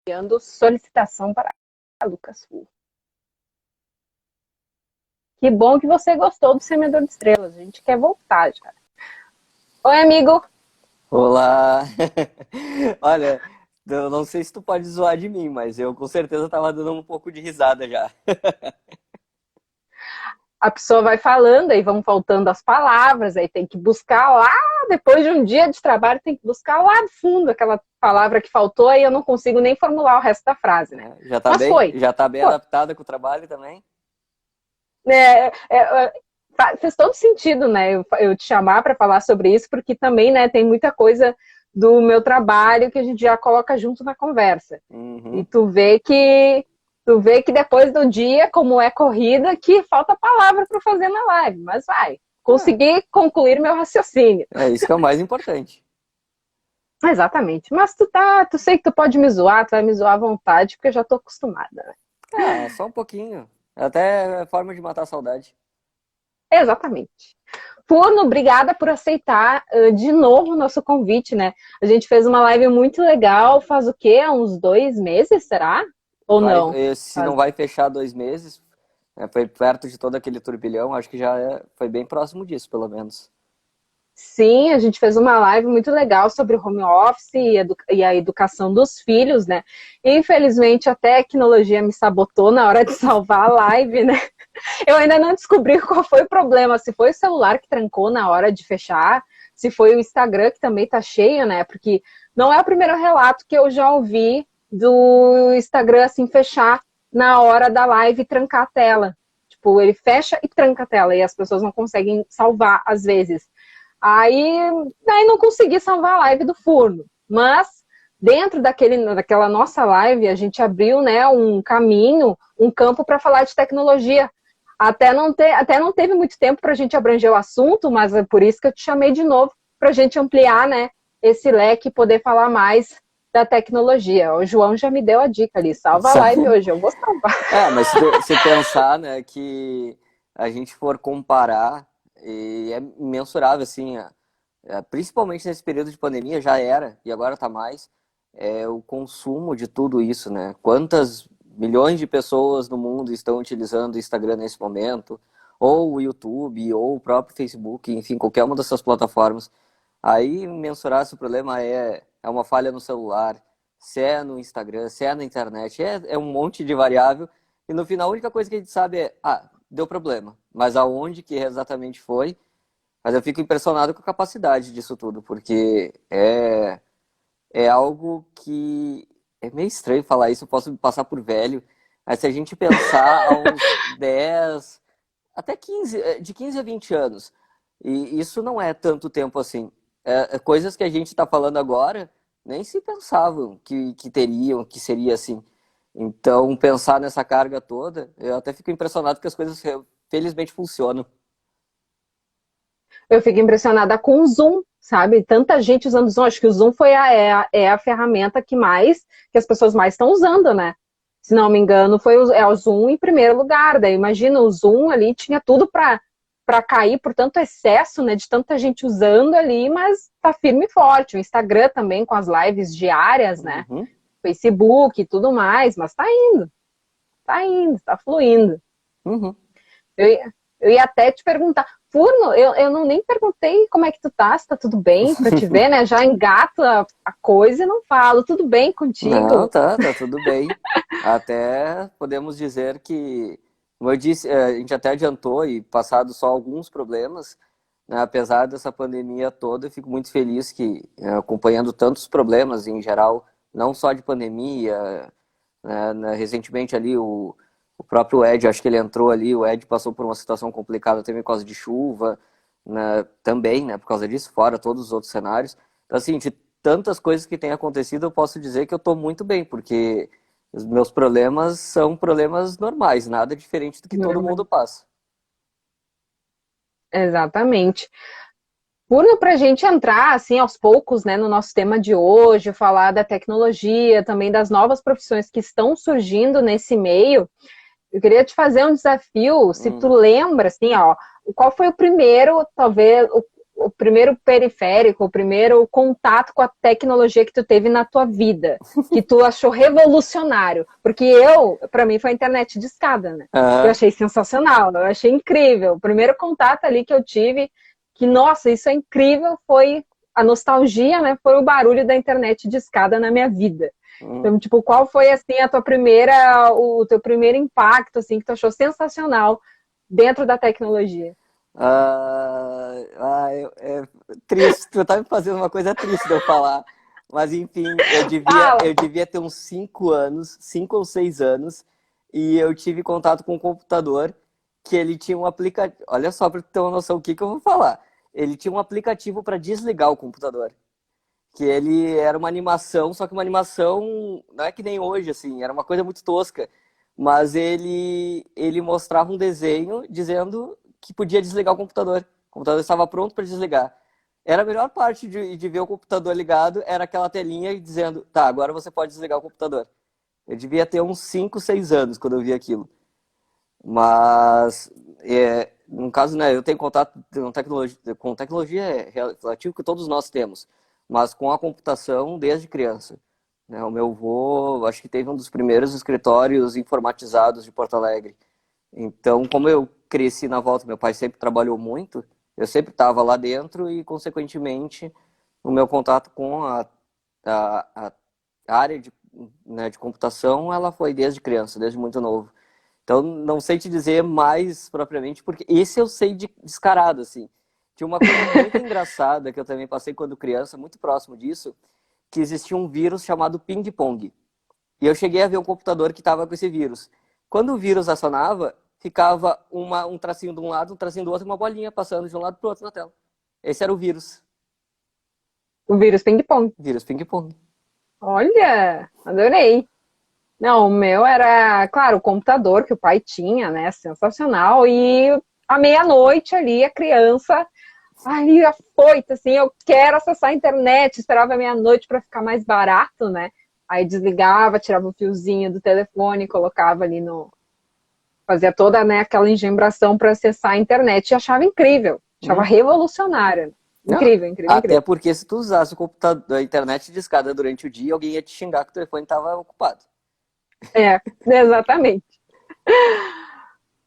enviando solicitação para Lucas Fu. Que bom que você gostou do Semeador de Estrelas. A gente quer voltar já. Oi, amigo. Olá! Olha, eu não sei se tu pode zoar de mim, mas eu com certeza tava dando um pouco de risada já. A pessoa vai falando, aí vão faltando as palavras, aí tem que buscar lá, depois de um dia de trabalho, tem que buscar lá no fundo aquela palavra que faltou, aí eu não consigo nem formular o resto da frase, né? Mas foi. Já tá bem Foi. adaptada com o trabalho também? Fez todo sentido, né? Eu te chamar para falar sobre isso, porque também, né, tem muita coisa do meu trabalho que a gente já coloca junto na conversa. E Uhum. tu vê que depois do dia, como é corrida, que falta palavra para fazer na live, mas vai. Ah, Consegui concluir meu raciocínio. é isso que é o mais importante. Exatamente. Mas tu sei que tu pode me zoar, tu vai me zoar à vontade, porque eu já tô acostumada, né? Ah, só um pouquinho. Até é forma de matar a saudade. Exatamente. Furno, obrigada por aceitar de novo o nosso convite, né? A gente fez uma live muito legal, faz o quê? Há uns 2 meses, será? Ou não? Se Faz- não vai fechar 2 meses, foi perto de todo aquele turbilhão, acho que foi bem próximo disso, pelo menos. Sim, a gente fez uma live muito legal sobre o home office e a educação dos filhos, né? Infelizmente, a tecnologia me sabotou na hora de salvar a live, né? Eu ainda não descobri qual foi o problema, se foi o celular que trancou na hora de fechar, se foi o Instagram que também tá cheio, né? Porque não é o primeiro relato que eu já ouvi do Instagram assim fechar na hora da live e trancar a tela. Tipo, ele fecha e tranca a tela e as pessoas não conseguem salvar às vezes. Aí, daí não consegui salvar a live do Furno, mas dentro daquela nossa live a gente abriu, né, um caminho, um campo para falar de tecnologia. Até não teve muito tempo para a gente abranger o assunto, mas é por isso que eu te chamei de novo, para a gente ampliar, né, esse leque e poder falar mais da tecnologia. O João já me deu a dica ali, salva a live hoje, eu vou salvar. Mas se pensar, né, que a gente for comparar, e é mensurável, assim, principalmente nesse período de pandemia, já era, e agora tá mais, o consumo de tudo isso, né? Quantas milhões de pessoas no mundo estão utilizando o Instagram nesse momento, ou o YouTube, ou o próprio Facebook, enfim, qualquer uma dessas plataformas. Aí mensurar se o problema é uma falha no celular, se é no Instagram, se é na internet, é um monte de variável. E no final a única coisa que a gente sabe deu problema. Mas aonde que exatamente foi? Mas eu fico impressionado com a capacidade disso tudo, porque é algo que é meio estranho falar isso, eu posso me passar por velho, mas se a gente pensar há uns 10 até 15 de 15 a 20 anos, e isso não é tanto tempo assim. Coisas que a gente está falando agora, nem se pensavam que teriam, que seria assim. Então, pensar nessa carga toda, eu até fico impressionado que as coisas felizmente funcionam. Eu fico impressionada com o Zoom, sabe? Tanta gente usando o Zoom. Acho que o Zoom é a ferramenta que as pessoas mais estão usando, né? Se não me engano, é o Zoom em primeiro lugar. Daí imagina, o Zoom ali tinha tudo para cair por tanto excesso, né? De tanta gente usando ali, mas tá firme e forte. O Instagram também com as lives diárias, né? Uhum, Facebook e tudo mais, mas tá indo, tá fluindo. uhum. Eu ia até te perguntar, Furno, eu não nem perguntei como é que tu tá, se tá tudo bem, pra te ver, né? Já engato a coisa e não falo, tudo bem Não, contigo? tá tudo bem. Até podemos dizer que, como eu disse, a gente até adiantou e passado só alguns problemas, né, apesar dessa pandemia toda, eu fico muito feliz que, acompanhando tantos problemas em geral, não só de pandemia, recentemente ali o próprio Ed, acho que ele entrou ali, o Ed passou por uma situação complicada também por causa de chuva, né, também, né, por causa disso, fora todos os outros cenários. Então, assim, de tantas coisas que têm acontecido, eu posso dizer que eu estou muito bem, porque os meus problemas são problemas normais, nada diferente do que todo mundo Normal. passa. Exatamente. Furno, pra gente entrar, assim, aos poucos, né, no nosso tema de hoje, falar da tecnologia, também das novas profissões que estão surgindo nesse meio, eu queria te fazer um desafio, se tu Hum, lembra, assim, ó, qual foi o primeiro, talvez, o primeiro periférico, o primeiro contato com a tecnologia que tu teve na tua vida, que tu achou revolucionário? Porque para mim foi a internet de escada, né? Eu Aham. achei sensacional, eu achei incrível. O primeiro contato ali que eu tive, que, nossa, isso é incrível, foi a nostalgia, né? Foi o barulho da internet de escada na minha vida. Hum. Então, tipo, qual foi, assim, o teu primeiro impacto, assim, que tu achou sensacional dentro da tecnologia? É triste, tu tá me fazendo uma coisa triste de eu falar. Mas enfim, Fala! eu devia ter uns 5 anos, 5 ou 6 anos, e eu tive contato com um computador que ele tinha um aplicativo. Olha só para ter uma noção do que eu vou falar. Ele tinha um aplicativo para desligar o computador. Que ele era uma animação, só que uma animação não é que nem hoje, assim, era uma coisa muito tosca. Mas ele mostrava um desenho dizendo que podia desligar o computador. O computador estava pronto para desligar. Era a melhor parte de ver o computador ligado, era aquela telinha dizendo, tá, agora você pode desligar o computador. Eu devia ter uns 5, 6 anos quando eu vi aquilo. Mas, no caso, né, eu tenho contato com tecnologia é relativo que todos nós temos, mas com a computação desde criança. Né, o meu avô, acho que teve um dos primeiros escritórios informatizados de Porto Alegre. Então, como eu cresci na volta, meu pai sempre trabalhou muito, eu sempre estava lá dentro e, consequentemente, o meu contato com a área de, né, de computação, ela foi desde criança, desde muito novo. Então, não sei te dizer mais propriamente, porque esse eu sei de descarado, assim. Tinha uma coisa muito engraçada que eu também passei quando criança, muito próximo disso, que existia um vírus chamado ping-pong. E eu cheguei a ver um computador que estava com esse vírus. Quando o vírus acionava, ficava um tracinho de um lado, um tracinho do outro, uma bolinha passando de um lado para o outro na tela. Esse era o vírus. O vírus ping-pong. Vírus ping-pong. Olha, adorei. Não, o meu era, claro, o computador que o pai tinha, né? Sensacional. E à meia-noite ali, a criança, aí afoita, assim, eu quero acessar a internet, esperava a meia-noite para ficar mais barato, né? Aí desligava, tirava o fiozinho do telefone, colocava ali no. Fazia toda, né, aquela engembração para acessar a internet e achava incrível, achava Hum. revolucionário. Não, Incrível, incrível, até incrível. porque se tu usasse o computador, a internet de escada durante o dia, alguém ia te xingar que o telefone estava ocupado. É, exatamente.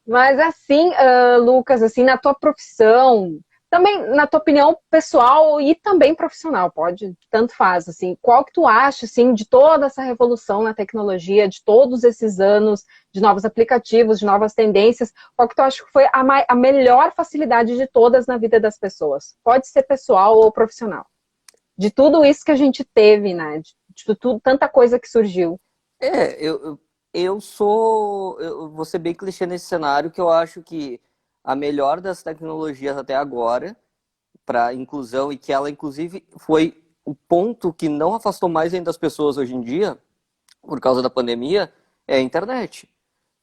Mas assim, Lucas, assim, na tua profissão, também na tua opinião pessoal e também profissional, pode, tanto faz, assim, qual que tu acha, assim, de toda essa revolução na tecnologia, de todos esses anos, de novos aplicativos, de novas tendências, qual que tu acha que foi a melhor facilidade de todas na vida das pessoas? Pode ser pessoal ou profissional. De tudo isso que a gente teve, né, de tudo, tanta coisa que surgiu. É, eu vou ser bem clichê nesse cenário, que eu acho que a melhor das tecnologias até agora, para inclusão, e que ela, inclusive, foi o ponto que não afastou mais ainda as pessoas hoje em dia, por causa da pandemia, é a internet.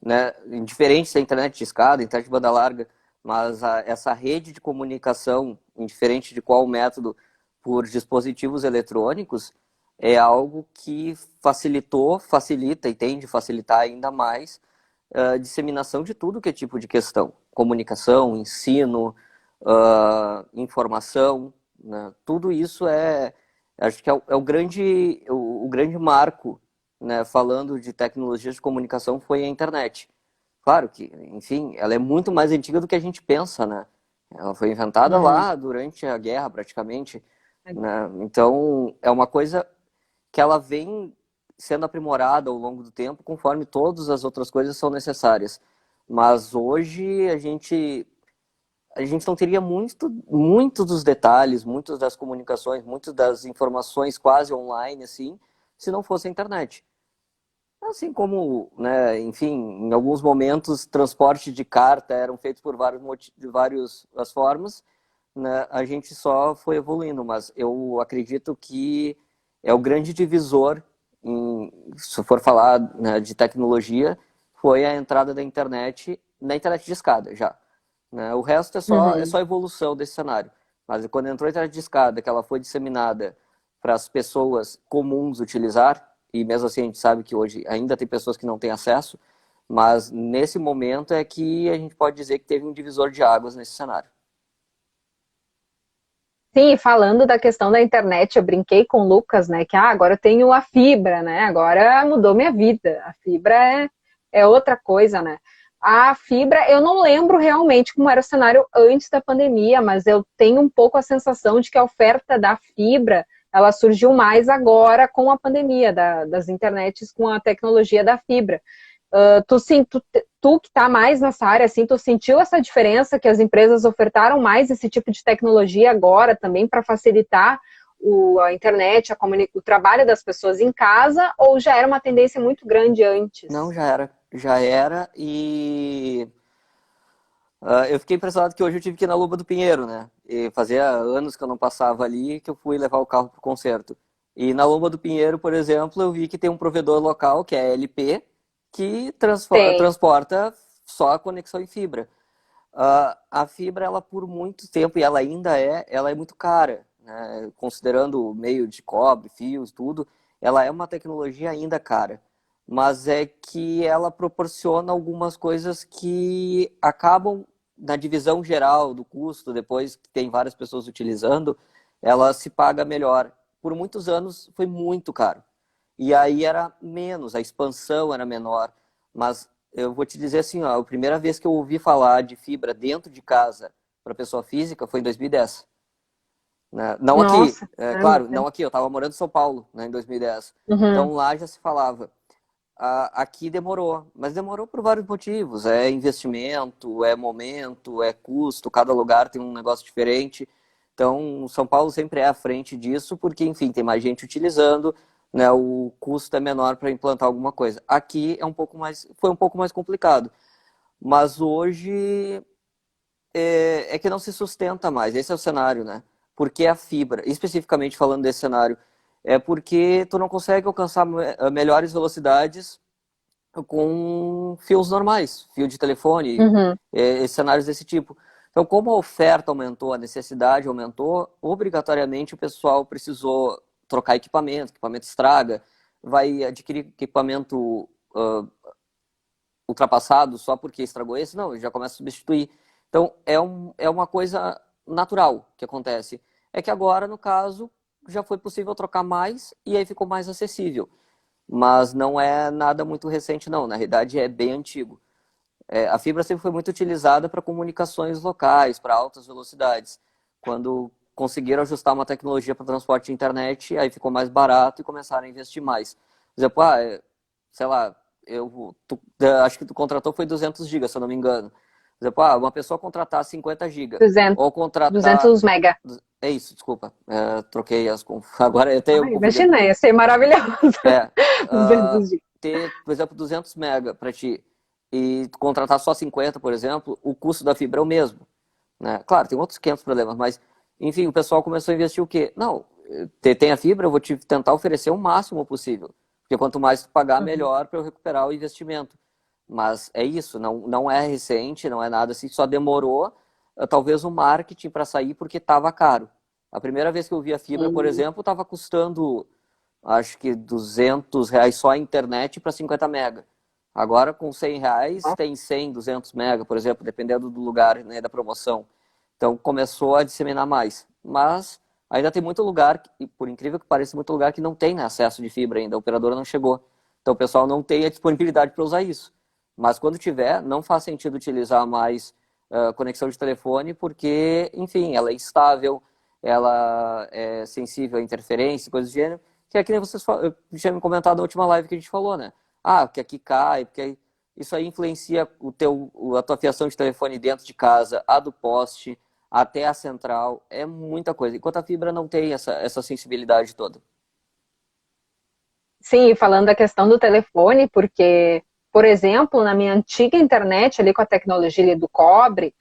Né? Indiferente se é internet de escada, internet de banda larga, mas essa rede de comunicação, indiferente de qual método, por dispositivos eletrônicos, é algo que facilita e tende a facilitar ainda mais a disseminação de tudo que é tipo de questão. Comunicação, ensino, informação, né? Tudo isso acho que o grande marco, né, falando de tecnologias de comunicação, foi a internet. Claro que, enfim, ela é muito mais antiga do que a gente pensa, né? Ela foi inventada Uhum. lá durante a guerra, praticamente, né? Então, é uma coisa que ela vem sendo aprimorada ao longo do tempo, conforme todas as outras coisas são necessárias. Mas hoje a gente não teria muito dos detalhes, muitas das comunicações, muitas das informações quase online, assim, se não fosse a internet. Assim como, né, enfim, em alguns momentos, transporte de carta eram feitos por de várias as formas, né, a gente só foi evoluindo, mas eu acredito que é o grande divisor, se for falar, né, de tecnologia, foi a entrada da internet, na internet de escada já. Né? O resto é Uhum. só evolução desse cenário. Mas quando entrou a internet de escada, que ela foi disseminada para as pessoas comuns utilizar, e mesmo assim a gente sabe que hoje ainda tem pessoas que não têm acesso, mas nesse momento é que a gente pode dizer que teve um divisor de águas nesse cenário. Sim, falando da questão da internet, eu brinquei com o Lucas, né, que agora eu tenho a fibra, né, agora mudou minha vida. A fibra é outra coisa, né. A fibra, eu não lembro realmente como era o cenário antes da pandemia, mas eu tenho um pouco a sensação de que a oferta da fibra, ela surgiu mais agora com a pandemia, das internets com a tecnologia da fibra. Tu que está mais nessa área, assim, tu sentiu essa diferença que as empresas ofertaram mais esse tipo de tecnologia agora também para facilitar a internet, o trabalho das pessoas em casa, ou já era uma tendência muito grande Não, antes? já era e eu fiquei impressionado que hoje eu tive que ir na Luba do Pinheiro, né? E fazia anos que eu não passava ali que eu fui levar o carro pro concerto. E na Luba do Pinheiro, por exemplo, eu vi que tem um provedor local, que é a LP, que Tem. transporta só a conexão em fibra. A fibra, ela por muito tempo, e ela ainda ela é muito cara, né? Considerando o meio de cobre, fios, tudo, ela é uma tecnologia ainda cara. Mas é que ela proporciona algumas coisas que acabam na divisão geral do custo, depois que tem várias pessoas utilizando, ela se paga melhor. Por muitos anos foi muito caro. E aí era menos, a expansão era menor. Mas eu vou te dizer assim, ó, a primeira vez que eu ouvi falar de fibra dentro de casa para pessoa física foi em 2010. Né? Não aqui, Nossa, claro, não aqui, eu estava morando em São Paulo, né, em 2010. uhum. Então lá já se falava. Aqui demorou, mas demorou por vários motivos. É investimento, é momento, é custo, cada lugar tem um negócio diferente. Então, São Paulo sempre é à frente disso, porque, enfim, tem mais gente utilizando, né, o custo é menor para implantar alguma coisa. Aqui foi um pouco mais complicado, mas hoje é que não se sustenta mais. Esse é o cenário, né? Porque a fibra, especificamente falando desse cenário, é porque tu não consegue alcançar melhores velocidades com fios normais, fio de telefone, Uhum. cenários desse tipo. Então, como a oferta aumentou, a necessidade aumentou, obrigatoriamente o pessoal precisou trocar equipamento estraga, vai adquirir equipamento ultrapassado só porque estragou esse, não, já começa a substituir. Então, é uma coisa natural que acontece. É que agora, no caso, já foi possível trocar mais e aí ficou mais acessível. Mas não é nada muito recente, não. Na realidade, é bem antigo. A fibra sempre foi muito utilizada para comunicações locais, para altas velocidades. Quando conseguiram ajustar uma tecnologia para transporte de internet, aí ficou mais barato e começaram a investir mais. Por exemplo, sei lá, acho que tu contratou foi 200 GB, se eu não me engano. Por exemplo, uma pessoa contratar 50 GB 200, ou contratar... 200 mega. É isso, desculpa. Troquei as... Agora até eu Ah, me confundi. imagina, ia ser maravilhoso. É, 200 GB. ter, por exemplo, 200 mega para ti e contratar só 50, por exemplo, o custo da fibra é o mesmo. Né? Claro, tem outros 500 problemas, mas, enfim, o pessoal começou a investir o quê? Não, tem a fibra, eu vou te tentar oferecer o máximo possível. Porque quanto mais tu pagar, Uhum. melhor para eu recuperar o investimento. Mas é isso, não é recente, não é nada assim, só demorou talvez o marketing para sair porque estava caro. A primeira vez que eu vi a fibra, por Uhum. exemplo, estava custando acho que R$ 200 só a internet para 50 mega. Agora, com R$ 100, tem 100, 200 mega, por exemplo, dependendo do lugar, né, da promoção. Então, começou a disseminar mais. Mas ainda tem muito lugar, e por incrível que pareça, muito lugar que não tem, né, acesso de fibra ainda. A operadora não chegou. Então, o pessoal não tem a disponibilidade para usar isso. Mas quando tiver, não faz sentido utilizar mais conexão de telefone, porque, enfim, ela é instável, ela é sensível a interferência, coisas do gênero, que é que nem vocês tinha me comentado na última live que a gente falou, né? Que aqui cai, porque isso aí influencia a tua fiação de telefone dentro de casa, a do poste, até a central, é muita coisa. Enquanto a fibra não tem essa sensibilidade toda. Sim, falando da questão do telefone, porque, por exemplo, na minha antiga internet, ali com a tecnologia ali do cobre,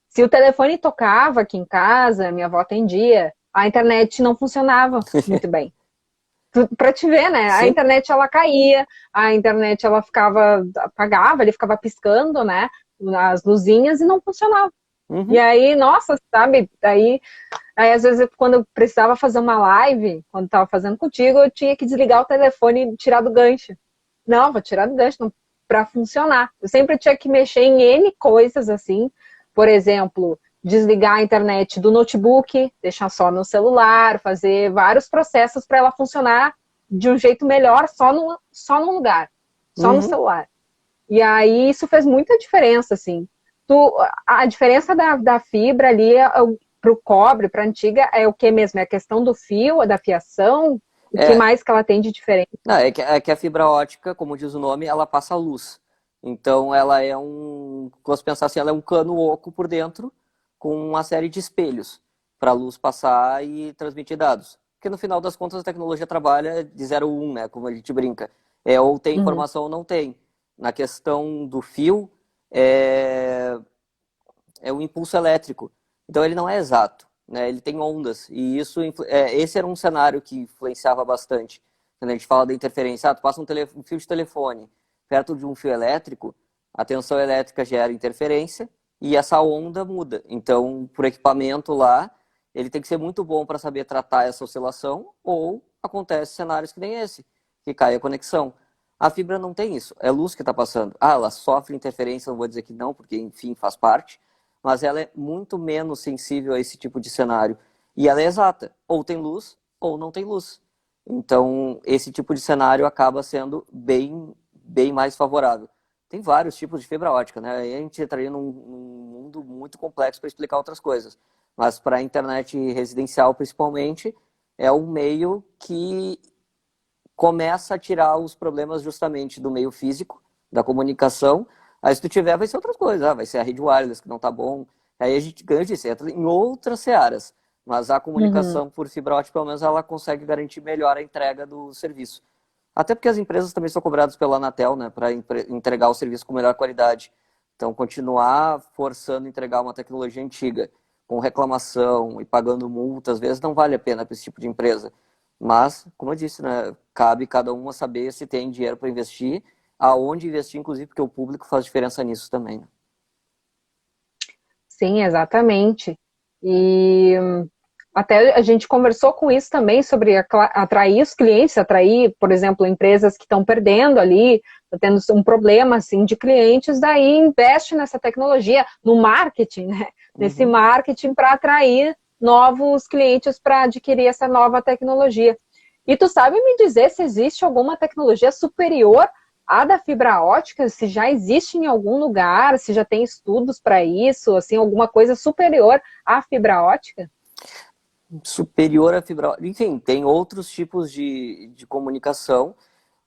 se o telefone tocava aqui em casa, minha avó atendia, a internet não funcionava muito bem. Para te ver, né? A Sim. internet ela caía, a internet ela ficava apagava, ele ficava piscando, né? As luzinhas e não funcionava. E Uhum. aí, nossa, sabe? Aí às vezes quando eu precisava fazer uma live, quando estava fazendo contigo, eu tinha que desligar o telefone e tirar do gancho. Não, vou tirar do gancho para funcionar. Eu sempre tinha que mexer em N coisas assim. Por exemplo, desligar a internet do notebook, deixar só no celular, fazer vários processos para ela funcionar de um jeito melhor só no lugar, só no Uhum. celular. E aí isso fez muita diferença, assim. A diferença da fibra ali para o cobre, para a antiga, é o que mesmo? É a questão do fio, da fiação? O que É, mais que ela tem de diferente? não, é que a fibra ótica, como diz o nome, ela passa luz. Então ela é vamos pensar assim, ela é um cano oco por dentro, com uma série de espelhos para a luz passar e transmitir dados. Porque no final das contas a tecnologia trabalha de 0 a 1, né? Como a gente brinca. Ou tem Uhum. informação ou não tem. Na questão do fio, é, é o impulso elétrico. Então ele não é exato, né? Ele tem ondas. E esse era um cenário que influenciava bastante. Quando a gente fala da interferência, tu passa um fio de telefone perto de um fio elétrico, a tensão elétrica gera interferência e essa onda muda. Então, por equipamento lá, ele tem que ser muito bom para saber tratar essa oscilação, ou acontece cenários que nem esse, que cai a conexão. A fibra não tem isso, é luz que está passando. Ah, ela sofre interferência, não vou dizer que não, porque enfim faz parte, mas ela é muito menos sensível a esse tipo de cenário. E ela é exata, ou tem luz ou não tem luz. Então, esse tipo de cenário acaba sendo bem mais favorável. Tem vários tipos de fibra ótica, né? Aí a gente entraria num mundo muito complexo para explicar outras coisas. Mas para a internet residencial, principalmente, é um meio que começa a tirar os problemas justamente do meio físico, da comunicação. Aí se tu tiver, vai ser outras coisas. Vai ser a rede wireless que não tá bom. Aí a gente ganha disso, entra em outras searas. Mas a Uhum. comunicação por fibra ótica, pelo menos, ela consegue garantir melhor a entrega do serviço. Até porque as empresas também são cobradas pela Anatel, né, para entregar o serviço com melhor qualidade. Então, continuar forçando entregar uma tecnologia antiga, com reclamação e pagando multa, às vezes não vale a pena para esse tipo de empresa. Mas, como eu disse, né, cabe cada um saber se tem dinheiro para investir, aonde investir, inclusive, porque o público faz diferença nisso também. Né? Sim, exatamente. E até a gente conversou com isso também sobre atrair os clientes, atrair, por exemplo, empresas que estão perdendo ali, tá tendo um problema assim de clientes, daí investe nessa tecnologia, no marketing, né? Nesse Uhum. marketing para atrair novos clientes para adquirir essa nova tecnologia. E tu sabe me dizer se existe alguma tecnologia superior à da fibra ótica, se já existe em algum lugar, se já tem estudos para isso, assim, alguma coisa superior à fibra ótica? Superior à fibra ótica. Enfim, tem outros tipos de comunicação,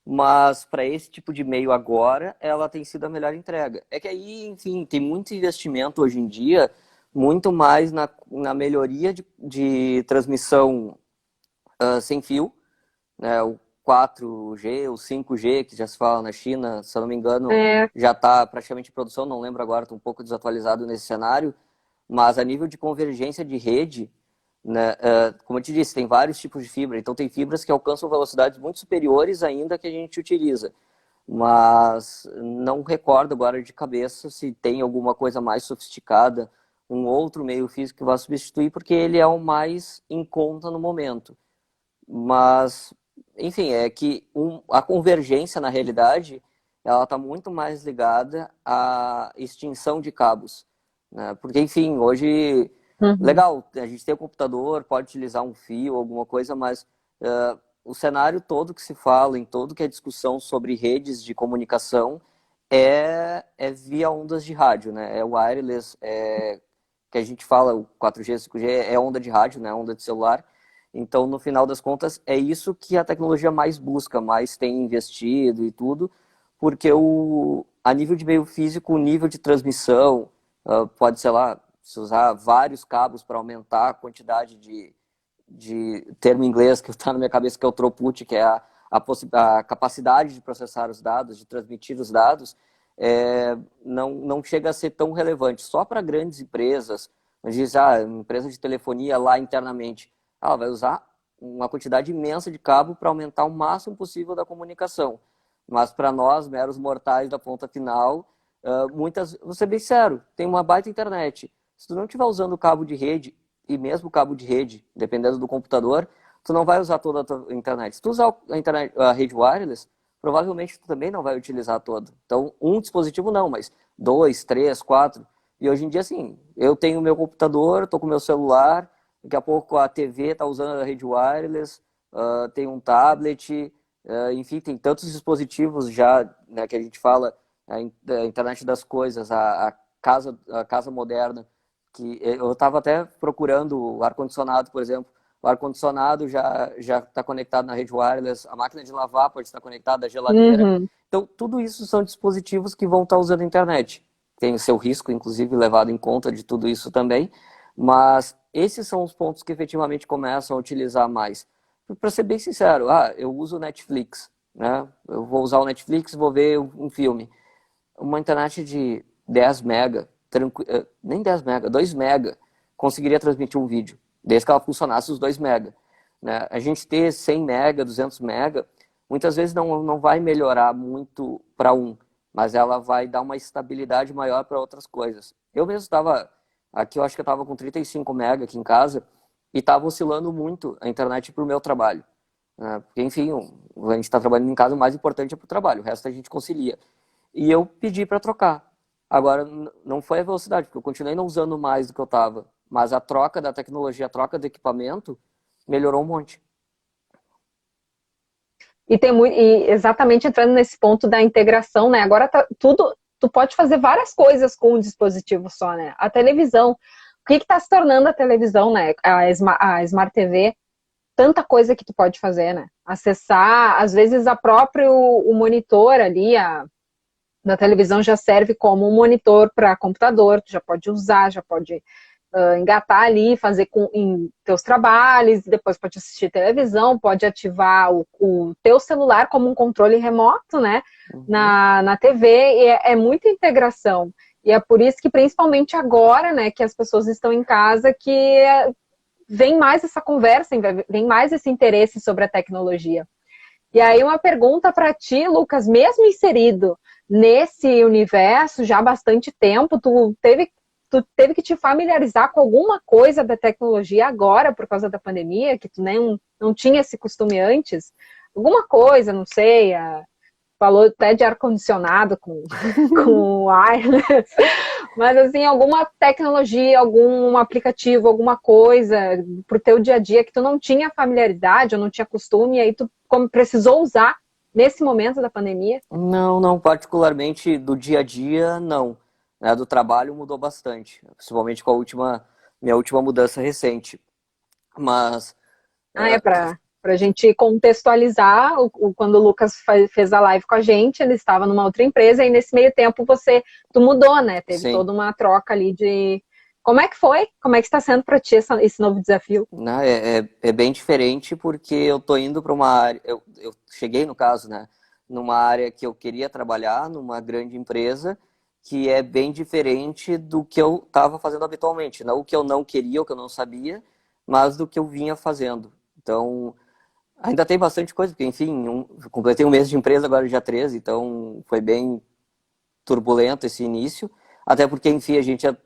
mas para esse tipo de meio agora, ela tem sido a melhor entrega. É que aí, enfim, tem muito investimento hoje em dia, muito mais na melhoria de transmissão sem fio, né, o 4G, o 5G, que já se fala na China, se eu não me engano, É, já está praticamente em produção, não lembro agora, estou um pouco desatualizado nesse cenário, mas a nível de convergência de rede, né, como eu te disse, tem vários tipos de fibra, então tem fibras que alcançam velocidades muito superiores ainda que a gente utiliza, mas não recordo agora de cabeça se tem alguma coisa mais sofisticada, um outro meio físico que vai substituir, porque ele é o mais em conta no momento. Mas, enfim, é que a convergência, na realidade, ela está muito mais ligada à extinção de cabos. Né? Porque, enfim, hoje, uhum. legal, a gente tem o computador, pode utilizar um fio, alguma coisa, mas o cenário todo que se fala, em todo que é discussão sobre redes de comunicação, é via ondas de rádio, né? É wireless, que a gente fala, o 4G, 5G, é onda de rádio, né? Onda de celular. Então, no final das contas, é isso que a tecnologia mais busca, mais tem investido e tudo, porque a nível de meio físico, o nível de transmissão pode, sei lá, se usar vários cabos para aumentar a quantidade de termo em inglês que está na minha cabeça, que é o throughput, que é a capacidade de processar os dados, de transmitir os dados, não chega a ser tão relevante. Só para grandes empresas, a gente diz, empresa de telefonia lá internamente, ela vai usar uma quantidade imensa de cabo para aumentar o máximo possível da comunicação. Mas para nós, meros mortais da ponta final, vou ser bem sincero, tem uma baita internet. Se tu não estiver usando o cabo de rede, e mesmo o cabo de rede, dependendo do computador, tu não vai usar toda a tua internet. Se tu usar a rede wireless, provavelmente tu também não vai utilizar toda. Então, um dispositivo não, mas dois, três, quatro. E hoje em dia, assim, eu tenho meu computador, estou com meu celular, daqui a pouco a TV está usando a rede wireless, tem um tablet, enfim, tem tantos dispositivos já, né, que a gente fala, a internet das coisas, a casa moderna, que eu estava até procurando o ar-condicionado, por exemplo. O ar-condicionado já está conectado na rede wireless, a máquina de lavar pode estar conectada à geladeira. Uhum. Então, tudo isso são dispositivos que vão estar usando a internet. Tem o seu risco, inclusive, levado em conta de tudo isso também, mas esses são os pontos que efetivamente começam a utilizar mais. Para ser bem sincero, eu uso o Netflix, né? Eu vou usar o Netflix, vou ver um filme. Uma internet de 10 mega, nem 10 mega, 2 mega, conseguiria transmitir um vídeo, desde que ela funcionasse os 2 mega. Né? A gente ter 100 mega, 200 mega, muitas vezes não vai melhorar muito para mas ela vai dar uma estabilidade maior para outras coisas. Eu mesmo estava, aqui eu acho que eu estava com 35 mega aqui em casa, e estava oscilando muito a internet para o meu trabalho. Né? Porque, enfim, a gente está trabalhando em casa, o mais importante é para o trabalho, o resto a gente concilia. E eu pedi para trocar. Agora, não foi a velocidade, porque eu continuei não usando mais do que eu estava. Mas a troca da tecnologia, a troca do equipamento, melhorou um monte. E tem muito, e exatamente entrando nesse ponto da integração, né? Agora tá tudo, tu pode fazer várias coisas com um dispositivo só, né? A televisão, o que está se tornando a televisão, né? A Smart TV, tanta coisa que tu pode fazer, né? Acessar, às vezes a próprio o monitor ali, da televisão já serve como um monitor para computador, tu já pode usar, já pode engatar ali, fazer em teus trabalhos, depois pode assistir televisão, pode ativar o teu celular como um controle remoto, né, na TV, e é muita integração. E é por isso que, principalmente agora, né, que as pessoas estão em casa, que vem mais essa conversa, vem mais esse interesse sobre a tecnologia. E aí uma pergunta para ti, Lucas, mesmo inserido nesse universo já há bastante tempo, tu teve que te familiarizar com alguma coisa da tecnologia agora, por causa da pandemia, que tu nem não tinha esse costume antes? Alguma coisa, não sei, falou até de ar-condicionado com wireless, mas assim, alguma tecnologia, algum aplicativo, alguma coisa pro teu dia a dia que tu não tinha familiaridade ou não tinha costume, e aí tu como precisou usar nesse momento da pandemia? Não, particularmente do dia a dia, não. Né, do trabalho mudou bastante, principalmente com minha última mudança recente. Mas É para a gente contextualizar, quando o Lucas fez a live com a gente, ele estava numa outra empresa e nesse meio tempo tu mudou, né? Teve sim, toda uma troca ali de... Como é que foi? Como é que está sendo para ti esse novo desafio? né, é bem diferente porque eu tô indo para uma área, eu cheguei no caso, né, numa área que eu queria trabalhar, numa grande empresa, que é bem diferente do que eu estava fazendo habitualmente, não o que eu não queria, o que eu não sabia, mas do que eu vinha fazendo. Então, ainda tem bastante coisa, porque, enfim, completei um mês de empresa agora dia 13, então foi bem turbulento esse início, até porque, enfim,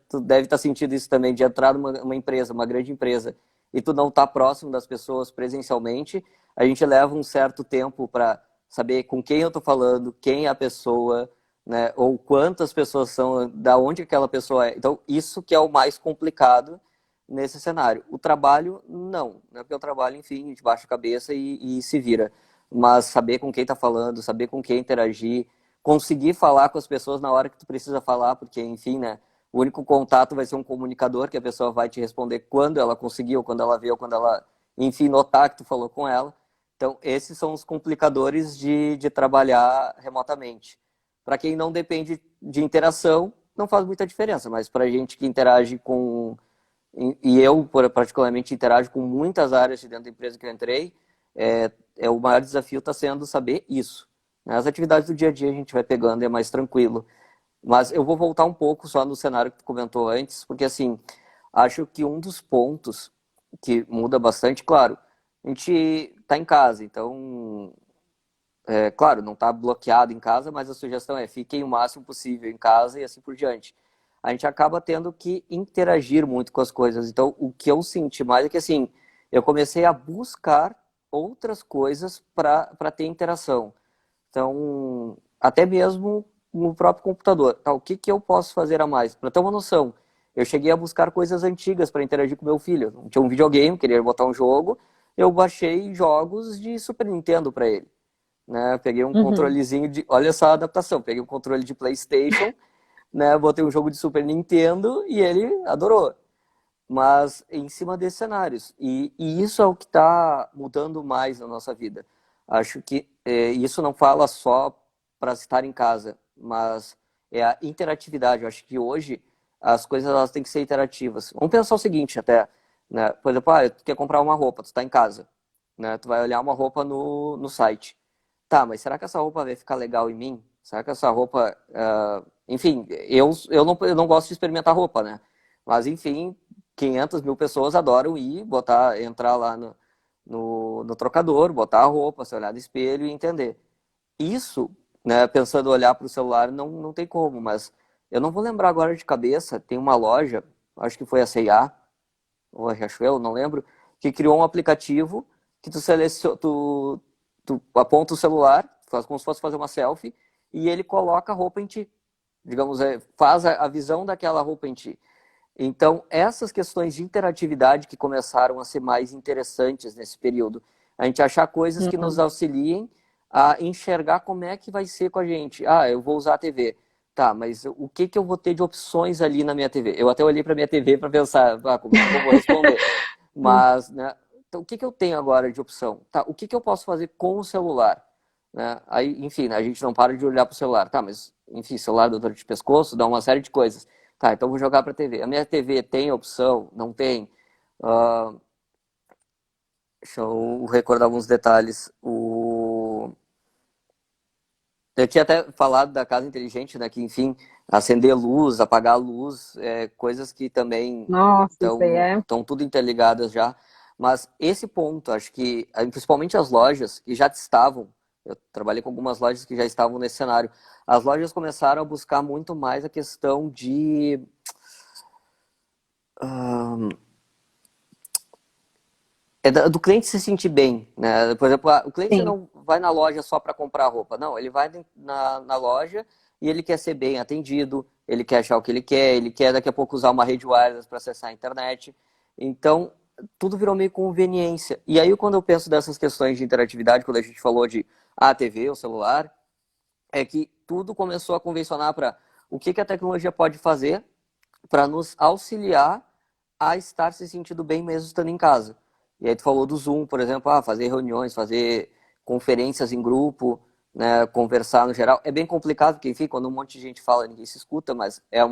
tu deve estar sentindo isso também, de entrar numa empresa, uma grande empresa, e tu não estar próximo das pessoas presencialmente, a gente leva um certo tempo para saber com quem eu estou falando, quem é a pessoa, né, ou quantas pessoas são, da onde aquela pessoa é. Então, isso que é o mais complicado nesse cenário. O trabalho, não, né, porque o trabalho, enfim, a gente baixa a cabeça e se vira. Mas saber com quem está falando, saber com quem interagir, conseguir falar com as pessoas na hora que tu precisa falar, porque, enfim, né, o único contato vai ser um comunicador, que a pessoa vai te responder quando ela conseguir, ou quando ela vê, ou quando ela, enfim, notar que tu falou com ela. Então, esses são os complicadores de trabalhar remotamente. Para quem não depende de interação, não faz muita diferença, mas para a gente que interage com... E eu, particularmente, interajo com muitas áreas de dentro da empresa que eu entrei, o maior desafio está sendo saber isso. As atividades do dia a dia a gente vai pegando e é mais tranquilo. Mas eu vou voltar um pouco só no cenário que tu comentou antes, porque assim, acho que um dos pontos que muda bastante, claro, a gente está em casa, então, claro, não está bloqueado em casa, mas a sugestão é fiquem o máximo possível em casa e assim por diante. A gente acaba tendo que interagir muito com as coisas. Então, o que eu senti mais é que assim, eu comecei a buscar outras coisas para ter interação. Então, até mesmo no próprio computador. Tá, o que que eu posso fazer a mais? Para ter uma noção, eu cheguei a buscar coisas antigas para interagir com meu filho. Tinha um videogame, queria botar um jogo, eu baixei jogos de Super Nintendo para ele. Né? Peguei um Uhum. controlezinho de... Olha só a adaptação. Peguei um controle de PlayStation, né? Botei um jogo de Super Nintendo e ele adorou. Mas em cima desses cenários. E isso é o que está mudando mais na nossa vida. Acho que isso não fala só para estar em casa, mas é a interatividade. Eu acho que hoje as coisas elas têm que ser interativas. Vamos pensar o seguinte até, né? Por exemplo, tu quer comprar uma roupa, tu está em casa, né? Tu vai olhar uma roupa no site. Tá, mas será que essa roupa vai ficar legal em mim? Será que essa roupa... Enfim, eu não gosto de experimentar roupa, né? Mas, enfim, 500 mil pessoas adoram ir, entrar lá no trocador, botar a roupa, se olhar no espelho e entender. Isso, né, pensando olhar para o celular, não tem como, mas eu não vou lembrar agora de cabeça, tem uma loja, acho que foi a C&A, ou a Riachuelo, não lembro, que criou um aplicativo que tu aponta o celular, faz como se fosse fazer uma selfie, e ele coloca a roupa em ti. Digamos, faz a visão daquela roupa em ti. Então, essas questões de interatividade que começaram a ser mais interessantes nesse período, a gente achar coisas que nos Uhum. auxiliem a enxergar como é que vai ser com a gente. Ah, eu vou usar a TV. Tá, mas o que que eu vou ter de opções ali na minha TV? Eu até olhei para minha TV para pensar, como é que eu vou responder? Mas, né, então, o que que eu tenho agora de opção? Tá, o que que eu posso fazer com o celular? Né? Aí, enfim, né, a gente não para de olhar para o celular. Tá, mas, enfim, celular dor de pescoço, dá uma série de coisas. Tá, então vou jogar para a TV. A minha TV tem opção? Não tem? Uh, deixa eu recordar alguns detalhes. Eu tinha até falado da casa inteligente, né? Que, enfim, acender luz, apagar a luz, coisas que também Nossa, isso aí é. estão tudo interligadas já. Mas esse ponto, acho que, principalmente as lojas que já estavam, eu trabalhei com algumas lojas que já estavam nesse cenário, as lojas começaram a buscar muito mais a questão de do cliente se sentir bem, né? Por exemplo, o cliente Sim. não vai na loja só para comprar roupa, não, ele vai na loja e ele quer ser bem atendido, ele quer achar o que ele quer daqui a pouco usar uma rede wireless para acessar a internet. Então, tudo virou meio conveniência. E aí, quando eu penso dessas questões de interatividade, quando a gente falou de TV, o celular, é que tudo começou a convencionar para o que a tecnologia pode fazer para nos auxiliar a estar se sentindo bem mesmo estando em casa. E aí tu falou do Zoom, por exemplo, fazer reuniões, fazer conferências em grupo, né, conversar no geral. É bem complicado, porque, enfim, quando um monte de gente fala, ninguém se escuta, mas é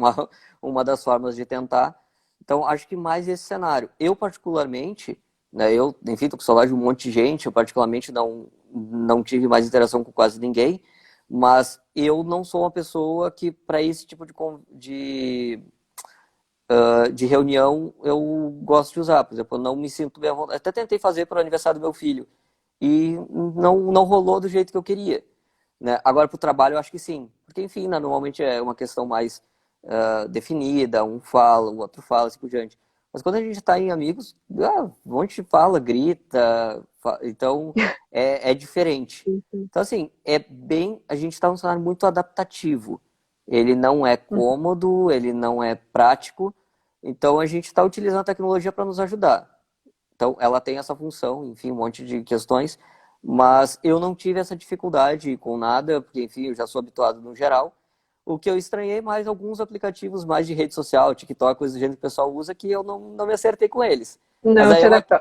uma das formas de tentar. Então, acho que mais esse cenário. Eu, particularmente, né, enfim, tô com saudade de um monte de gente, eu, particularmente, não tive mais interação com quase ninguém, mas eu não sou uma pessoa que, para esse tipo de reunião, eu gosto de usar. Por exemplo, eu não me sinto bem à vontade. Até tentei fazer para o aniversário do meu filho e não rolou do jeito que eu queria. Né? Agora, para o trabalho, eu acho que sim. Porque, enfim, né, normalmente é uma questão mais definida. Um fala, o outro fala, assim por diante. Mas quando a gente está em amigos, um monte de fala, grita. Então, é diferente. Então, assim, a gente está num cenário muito adaptativo. Ele não é cômodo, ele não é prático. Então, a gente está utilizando a tecnologia para nos ajudar. Então, ela tem essa função, enfim, um monte de questões, mas eu não tive essa dificuldade com nada, porque, enfim, eu já sou habituado no geral. O que eu estranhei mais alguns aplicativos mais de rede social, TikTok, coisas do gênero que o pessoal usa, que eu não me acertei com eles. Mas Não aí te adaptou.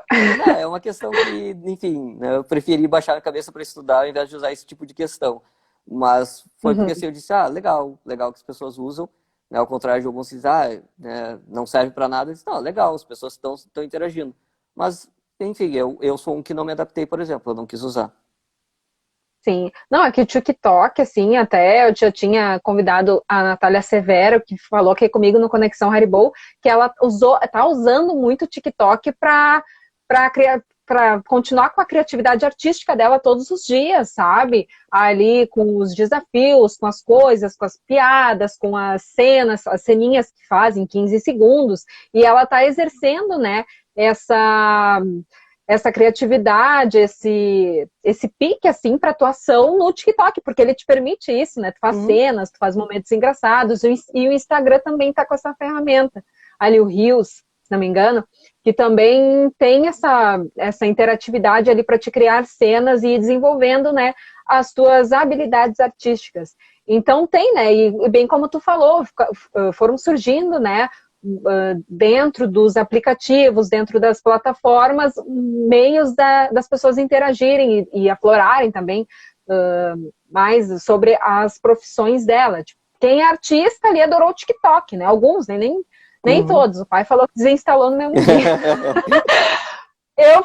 é uma questão que, enfim, né, eu preferi baixar a cabeça para estudar ao invés de usar esse tipo de questão. Mas foi porque Uhum. assim, eu disse, legal que as pessoas usam, né, ao contrário de alguns que dizem, né, não serve para nada. Eu disse, não, legal, as pessoas estão interagindo. Mas, enfim, eu sou um que não me adaptei, por exemplo, eu não quis usar. Sim. Não, aqui o TikTok, assim, até eu já tinha convidado a Natália Severo, que falou aqui comigo no Conexão Haribo, que ela tá usando muito o TikTok para criar, para continuar com a criatividade artística dela todos os dias, sabe? Ali com os desafios, com as coisas, com as piadas, com as cenas, as ceninhas que fazem 15 segundos, e ela tá exercendo, né, essa essa criatividade, esse pique, assim, para atuação no TikTok, porque ele te permite isso, né? Tu faz cenas, tu faz momentos engraçados, e o Instagram também tá com essa ferramenta. Ali o Reels, se não me engano, que também tem essa interatividade ali para te criar cenas e ir desenvolvendo, né, as tuas habilidades artísticas. Então tem, né, e bem como tu falou, foram surgindo, né, dentro dos aplicativos, dentro das plataformas, meios das pessoas interagirem e aflorarem também mais sobre as profissões dela. Tipo, quem é artista ali adorou o TikTok, né? Alguns, né? Nem todos. O pai falou que desinstalou no mesmo dia. Eu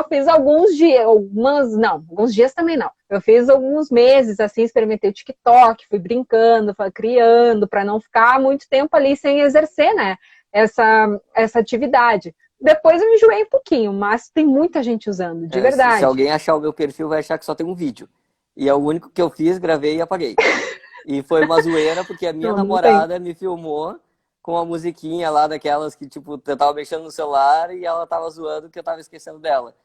fiz alguns dias, alguns dias também não. Eu fiz alguns meses, assim, experimentei o TikTok, fui brincando, fui criando, para não ficar muito tempo ali sem exercer, né, essa atividade. Depois eu enjoei um pouquinho, mas tem muita gente usando, de verdade. Se alguém achar o meu perfil, vai achar que só tem um vídeo. E é o único que eu fiz, gravei e apaguei. E foi uma zoeira, porque a minha namorada me filmou com a musiquinha lá daquelas que, tipo, eu tava mexendo no celular e ela tava zoando que eu tava esquecendo dela.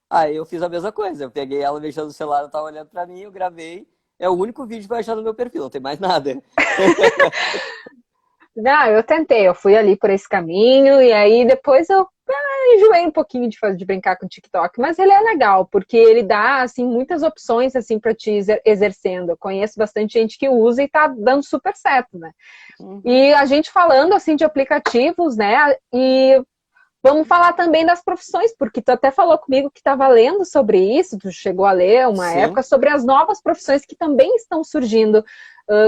Aí eu fiz a mesma coisa, eu peguei ela mexendo no celular, ela tava olhando pra mim, eu gravei. É o único vídeo que vai achar no meu perfil, não tem mais nada. Não, eu tentei, eu fui ali por esse caminho e aí depois eu enjoei um pouquinho de brincar com o TikTok, mas ele é legal, porque ele dá, assim, muitas opções, assim, para te exercendo. Eu conheço bastante gente que usa e tá dando super certo, né? E a gente falando, assim, de aplicativos, né, e vamos falar também das profissões, porque tu até falou comigo que estava lendo sobre isso, tu chegou a ler uma época sobre as novas profissões que também estão surgindo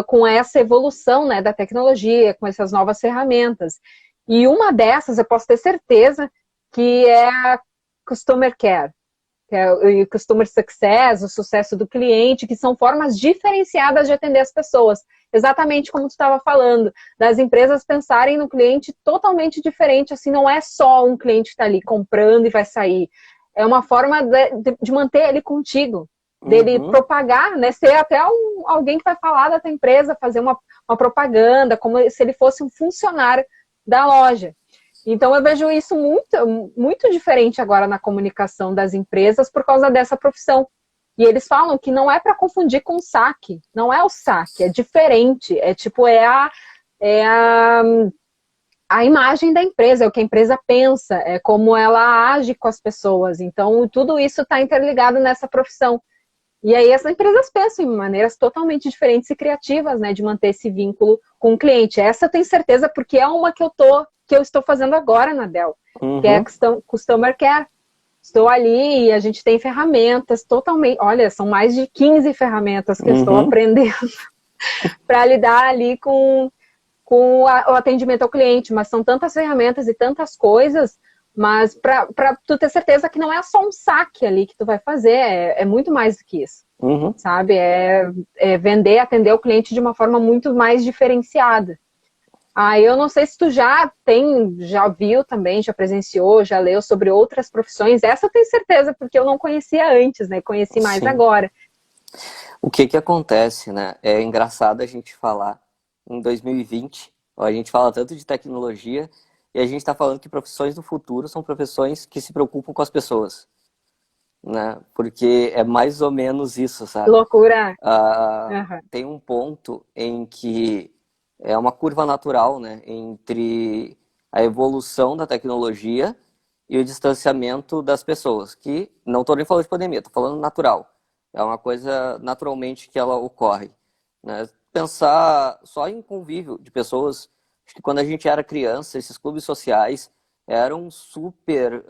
com essa evolução, né, da tecnologia, com essas novas ferramentas. E uma dessas, eu posso ter certeza, que é a Customer Care, que é o Customer Success, o sucesso do cliente, que são formas diferenciadas de atender as pessoas. Exatamente como tu estava falando, das empresas pensarem no cliente totalmente diferente, assim, não é só um cliente que está ali comprando e vai sair. É uma forma de manter ele contigo, dele propagar, né, ser até alguém que vai falar da tua empresa, fazer uma propaganda, como se ele fosse um funcionário da loja. Então, eu vejo isso muito, muito diferente agora na comunicação das empresas por causa dessa profissão. E eles falam que não é para confundir com saque. Não é o saque, é diferente. É tipo, a imagem da empresa, é o que a empresa pensa, é como ela age com as pessoas. Então, tudo isso está interligado nessa profissão. E aí as empresas pensam em maneiras totalmente diferentes e criativas, né, de manter esse vínculo com o cliente. Essa eu tenho certeza porque é uma que eu estou fazendo agora na Dell, que é a Customer Care. Estou ali e a gente tem ferramentas totalmente, olha, são mais de 15 ferramentas que eu estou aprendendo para lidar ali com o atendimento ao cliente, mas são tantas ferramentas e tantas coisas, mas para tu ter certeza que não é só um saque ali que tu vai fazer, é muito mais do que isso, sabe? É vender, atender o cliente de uma forma muito mais diferenciada. Eu não sei se tu já viu também, já presenciou, já leu sobre outras profissões. Essa eu tenho certeza, porque eu não conhecia antes, né? Conheci mais agora. O que acontece, né? É engraçado a gente falar em 2020, a gente fala tanto de tecnologia, e a gente está falando que profissões do futuro são profissões que se preocupam com as pessoas, né? Porque é mais ou menos isso, sabe? Loucura! Tem um ponto em que é uma curva natural, né, entre a evolução da tecnologia e o distanciamento das pessoas, que não estou nem falando de pandemia, estou falando natural. É uma coisa naturalmente que ela ocorre, né? Pensar só em convívio de pessoas, acho que quando a gente era criança, esses clubes sociais eram super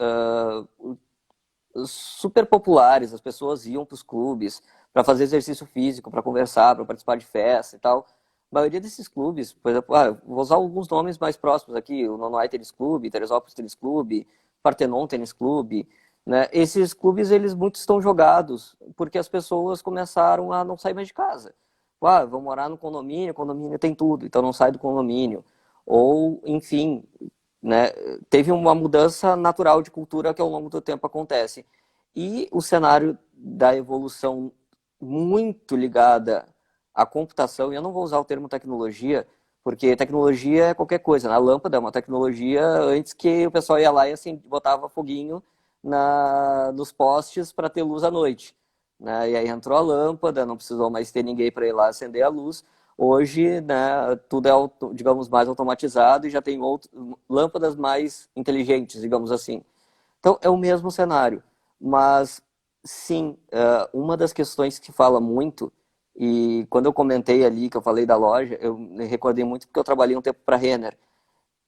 populares, as pessoas iam para os clubes para fazer exercício físico, para conversar, para participar de festa e tal. A maioria desses clubes, por exemplo, vou usar alguns nomes mais próximos aqui, o Nonoai Tênis Clube, Teresópolis Tênis Clube, Partenon Tênis Clube, né? Esses clubes, eles muitos estão jogados porque as pessoas começaram a não sair mais de casa. Vou morar no condomínio, condomínio tem tudo, então não sai do condomínio. Ou, enfim, né? Teve uma mudança natural de cultura que ao longo do tempo acontece. E o cenário da evolução muito ligada à computação, e eu não vou usar o termo tecnologia, porque tecnologia é qualquer coisa, né? A lâmpada é uma tecnologia antes que o pessoal ia lá e assim, botava foguinho nos postes para ter luz à noite, né? E aí entrou a lâmpada, não precisou mais ter ninguém para ir lá acender a luz. Hoje, né, tudo é, digamos, mais automatizado e já tem lâmpadas mais inteligentes, digamos assim. Então, é o mesmo cenário. Mas, sim, uma das questões que se fala muito, e quando eu comentei ali, que eu falei da loja, eu me recordei muito porque eu trabalhei um tempo para a Renner.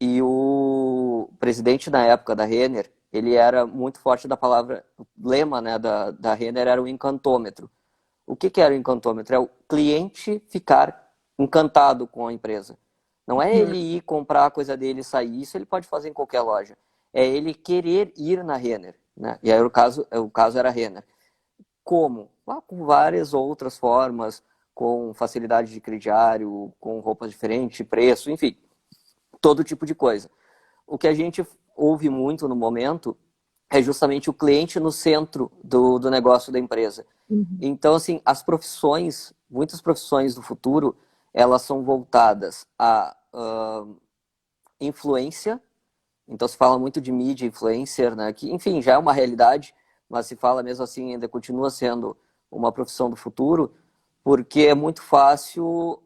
E o presidente na época da Renner, ele era muito forte da palavra, o lema, né, da Renner era o encantômetro. O que que era o encantômetro? É o cliente ficar encantado com a empresa. Não é ele ir comprar a coisa dele e sair, isso ele pode fazer em qualquer loja. É ele querer ir na Renner, né? E aí o caso era a Renner. Como? Ah, com várias outras formas, com facilidade de crediário, com roupas diferentes, preço, enfim, todo tipo de coisa. O que a gente ouve muito no momento é justamente o cliente no centro do negócio da empresa. Uhum. Então, assim, as profissões, muitas profissões do futuro, elas são voltadas à influência. Então, se fala muito de mídia influencer, né? Que, enfim, já é uma realidade, mas se fala mesmo assim, ainda continua sendo uma profissão do futuro, porque é muito fácil.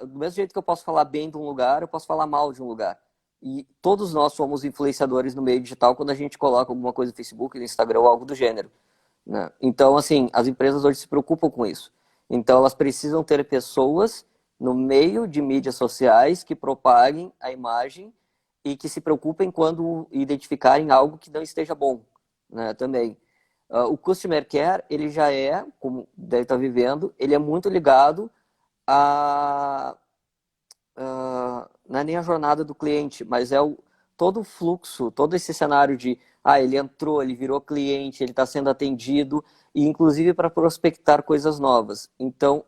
Do mesmo jeito que eu posso falar bem de um lugar, eu posso falar mal de um lugar. E todos nós somos influenciadores no meio digital quando a gente coloca alguma coisa no Facebook, no Instagram ou algo do gênero, né? Então, assim, as empresas hoje se preocupam com isso. Então, elas precisam ter pessoas no meio de mídias sociais que propaguem a imagem e que se preocupem quando identificarem algo que não esteja bom, né, também. O Customer Care, ele já é, como deve estar vivendo, ele é muito ligado a não é nem a jornada do cliente, mas é todo o fluxo, todo esse cenário de ele entrou, ele virou cliente, ele está sendo atendido, e inclusive para prospectar coisas novas. Então,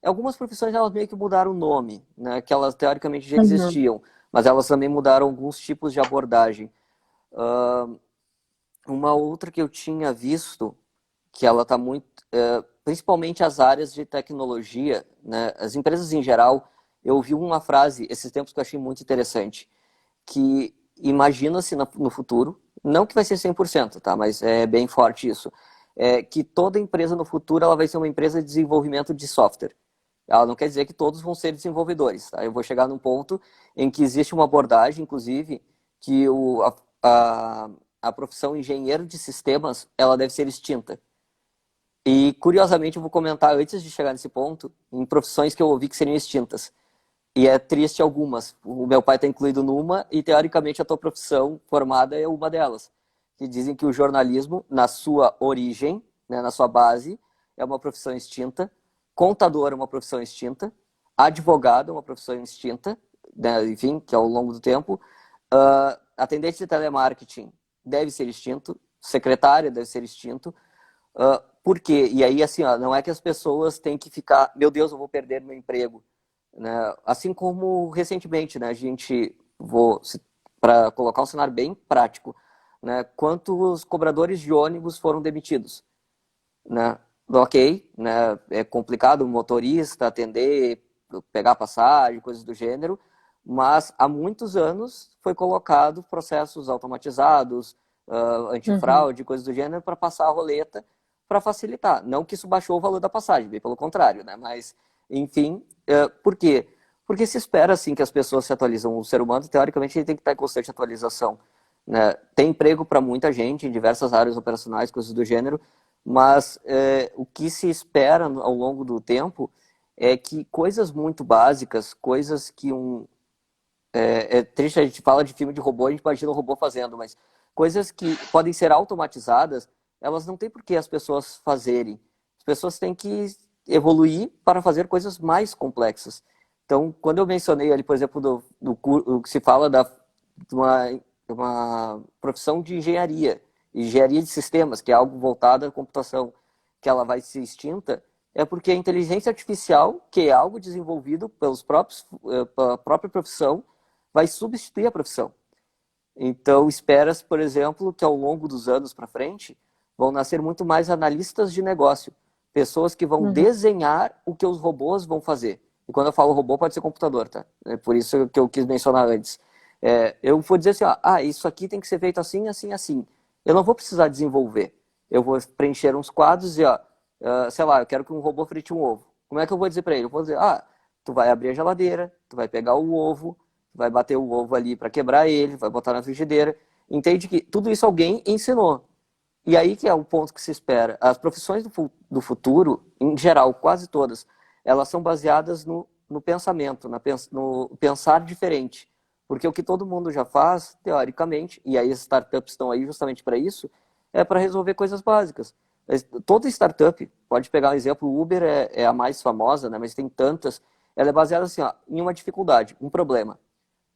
algumas profissões elas meio que mudaram o nome, né, que elas teoricamente já Uhum. existiam, mas elas também mudaram alguns tipos de abordagem. Uma outra que eu tinha visto, que ela está muito, principalmente as áreas de tecnologia, né, as empresas em geral, eu ouvi uma frase esses tempos que eu achei muito interessante, que imagina-se no futuro, não que vai ser 100%, tá, mas é bem forte isso, que toda empresa no futuro ela vai ser uma empresa de desenvolvimento de software. Ela não quer dizer que todos vão ser desenvolvedores, tá? Eu vou chegar num ponto em que existe uma abordagem, inclusive, que a profissão engenheiro de sistemas ela deve ser extinta. E, curiosamente, eu vou comentar, antes de chegar nesse ponto, em profissões que eu ouvi que seriam extintas. E é triste algumas. O meu pai está incluído numa, e, teoricamente, a tua profissão formada é uma delas. Que dizem que o jornalismo, na sua origem, né, na sua base, é uma profissão extinta. Contador é uma profissão extinta. Advogado é uma profissão extinta, né, enfim, que ao longo do tempo. Atendente de telemarketing deve ser extinto. Secretária deve ser extinto. Por quê? E aí, assim, não é que as pessoas têm que ficar, meu Deus, eu vou perder meu emprego, né? Assim como recentemente, né, a gente, para colocar um cenário bem prático, né, quantos cobradores de ônibus foram demitidos, né? Ok, né, é complicado o motorista atender, pegar passagem, coisas do gênero, mas há muitos anos foi colocado processos automatizados, Uhum. antifraude, coisas do gênero, para passar a roleta, para facilitar. Não que isso baixou o valor da passagem, bem pelo contrário, né? Mas, enfim, por quê? Porque se espera, assim, que as pessoas se atualizam. O ser humano, teoricamente, ele tem que estar em constante atualização, né? Tem emprego para muita gente em diversas áreas operacionais, coisas do gênero, mas o que se espera ao longo do tempo é que coisas muito básicas, coisas que é triste, a gente fala de filme de robô, a gente imagina o robô fazendo, mas coisas que podem ser automatizadas, elas não têm por que as pessoas fazerem. As pessoas têm que evoluir para fazer coisas mais complexas. Então, quando eu mencionei ali, por exemplo, do que se fala de uma profissão de engenharia de sistemas, que é algo voltado à computação, que ela vai ser extinta, é porque a inteligência artificial, que é algo desenvolvido pela própria profissão, vai substituir a profissão. Então, espera-se, por exemplo, que ao longo dos anos para frente, vão nascer muito mais analistas de negócio, pessoas que vão Uhum. desenhar o que os robôs vão fazer. E quando eu falo robô, pode ser computador, tá? É por isso que eu quis mencionar antes. Eu vou dizer assim, isso aqui tem que ser feito assim, assim, assim. Eu não vou precisar desenvolver. Eu vou preencher uns quadros e, ó, sei lá, eu quero que um robô frite um ovo. Como é que eu vou dizer para ele? Eu vou dizer, tu vai abrir a geladeira, tu vai pegar o ovo, tu vai bater o ovo ali para quebrar ele, vai botar na frigideira. Entende que tudo isso alguém ensinou. E aí que é o ponto que se espera. As profissões do futuro, em geral, quase todas, elas são baseadas no pensamento, no pensar diferente. Porque o que todo mundo já faz, teoricamente, e aí as startups estão aí justamente para isso, é para resolver coisas básicas. Toda startup, pode pegar um exemplo, o Uber é a mais famosa, né, mas tem tantas, ela é baseada assim, ó, em uma dificuldade, um problema.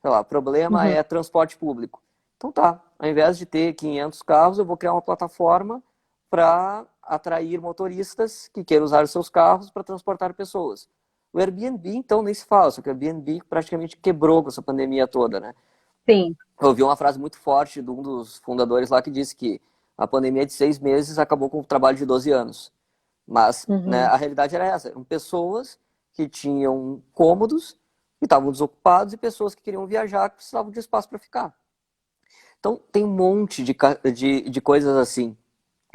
Sei lá, o problema Uhum. é transporte público. Então tá, ao invés de ter 500 carros, eu vou criar uma plataforma para atrair motoristas que queiram usar os seus carros para transportar pessoas. O Airbnb, então, nem se fala, só que o Airbnb praticamente quebrou com essa pandemia toda, né? Sim. Eu ouvi uma frase muito forte de um dos fundadores lá que disse que a pandemia de 6 meses acabou com o trabalho de 12 anos. Mas, né, Uhum. a realidade era essa. Eram pessoas que tinham cômodos, que estavam desocupados, e pessoas que queriam viajar, que precisavam de espaço para ficar. Então, tem um monte de coisas assim,